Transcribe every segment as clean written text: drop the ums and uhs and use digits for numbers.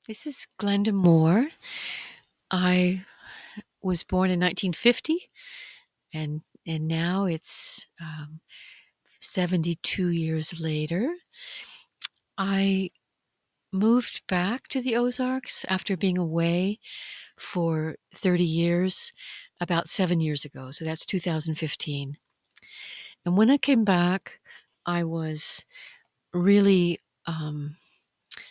This is Glenda Moore. I was born in 1950, and now it's 72 years later. I moved back to the Ozarks after being away for 30 years about 7 years ago. So that's 2015. And when I came back, I was really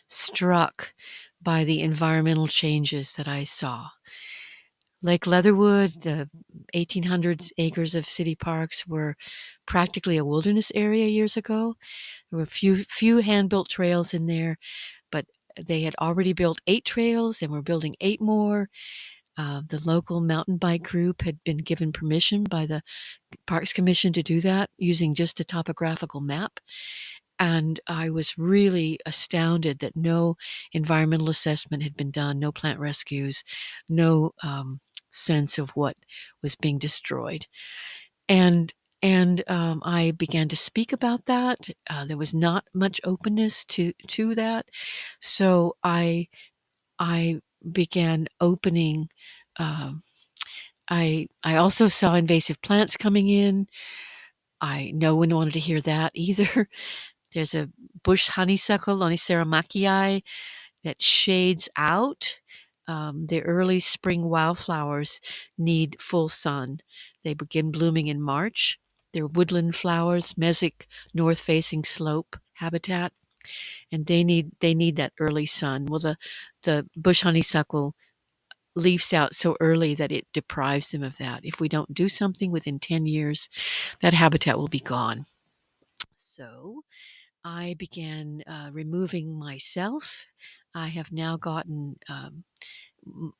struck by the environmental changes that I saw. Lake Leatherwood, the 1,800 acres of city parks were practically a wilderness area years ago. There were few hand-built trails in there, but they had already built 8 trails and were building 8 more. The local mountain bike group had been given permission by the Parks Commission to do that using just a topographical map. And I was really astounded that no environmental assessment had been done, no plant rescues, no sense of what was being destroyed. And I began to speak about that. There was not much openness to that, so I began opening. Um, I also saw invasive plants coming in. No one wanted to hear that either. There's a bush honeysuckle, Lonicera macchii, that shades out. The early spring wildflowers need full sun. They begin blooming in March. They're woodland flowers, mesic north-facing slope habitat, and they need that early sun. Well, the bush honeysuckle leaves out so early that it deprives them of that. If we don't do something within 10 years, that habitat will be gone. So I began removing myself. I have now gotten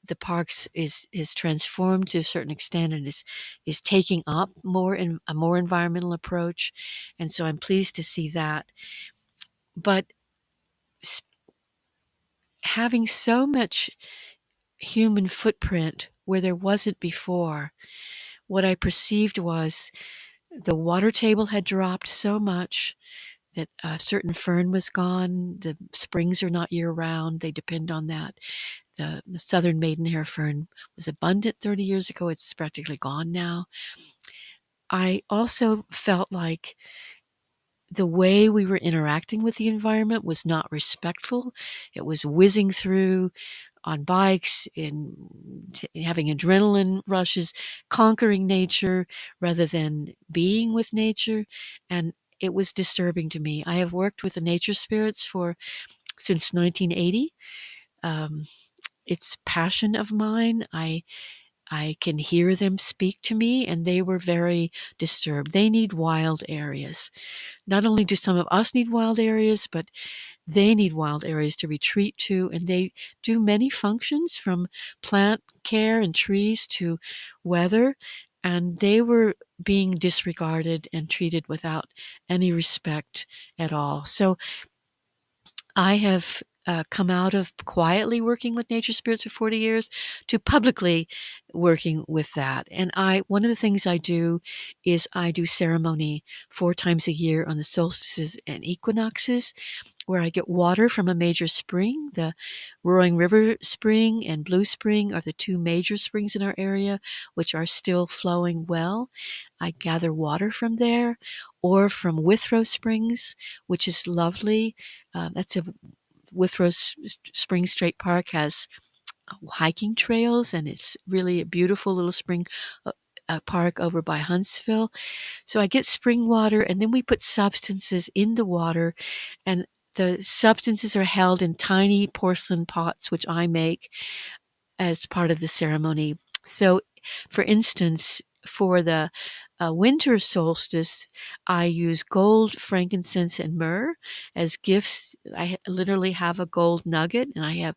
the parks is transformed to a certain extent and is taking up a more environmental approach, and so I'm pleased to see that. But having so much human footprint where there wasn't before, what I perceived was the water table had dropped so much that a certain fern was gone. The springs are not year round, they depend on that. The southern maidenhair fern was abundant 30 years ago. It's practically gone now. I also felt like the way we were interacting with the environment was not respectful. It was whizzing through on bikes, having adrenaline rushes, conquering nature rather than being with nature. And it was disturbing to me. I have worked with the nature spirits since 1980. Um, it's a passion of mine. I can hear them speak to me, and they were very disturbed. They need wild areas. Not only do some of us need wild areas, but they need wild areas to retreat to, and they do many functions from plant care and trees to weather, and they were being disregarded and treated without any respect at all. So I have come out of quietly working with nature spirits for 40 years to publicly working with that. And one of the things I do is I do ceremony 4 times a year on the solstices and equinoxes, where I get water from a major spring. The Roaring River Spring and Blue Spring are the 2 major springs in our area, which are still flowing well. I gather water from there, or from Withrow Springs, which is lovely. That's a Withrow Springs State Park has hiking trails, and it's really a beautiful little spring park over by Huntsville. So I get spring water, and then we put substances in the water, and the substances are held in tiny porcelain pots, which I make as part of the ceremony. So, for instance, for the winter solstice, I use gold, frankincense, and myrrh as gifts. I literally have a gold nugget, and I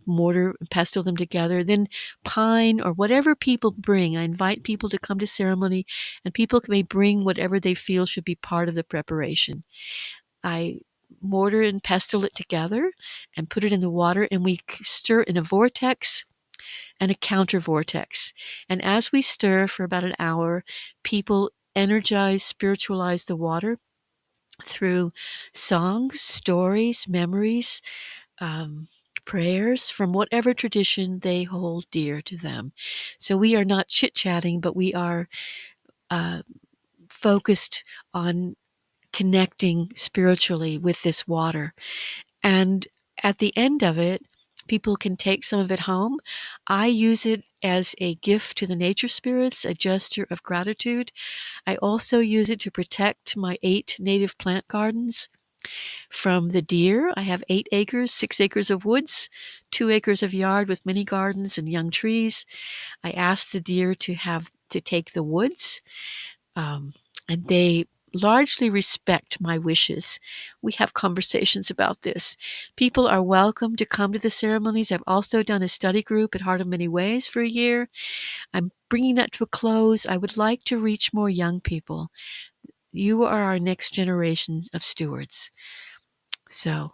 mortar and pestle them together. Then pine or whatever people bring. I invite people to come to ceremony, and people may bring whatever they feel should be part of the preparation. I mortar and pestle it together and put it in the water, and we stir in a vortex and a counter vortex. And as we stir for about an hour, people energize, spiritualize the water through songs, stories, memories, um, prayers from whatever tradition they hold dear to them. So we are not chit-chatting, but we are uh, focused on connecting spiritually with this water. And at the end of it, people can take some of it home. I use it as a gift to the nature spirits, a gesture of gratitude. I also use it to protect my 8 native plant gardens from the deer. I have 8 acres, 6 acres of woods, 2 acres of yard with mini gardens and young trees. I asked the deer to take the woods, and they largely respect my wishes. We have conversations about this. People are welcome to come to the ceremonies. I've also done a study group at Heart of Many Ways for a year. I'm bringing that to a close. I would like to reach more young people. You are our next generation of stewards. So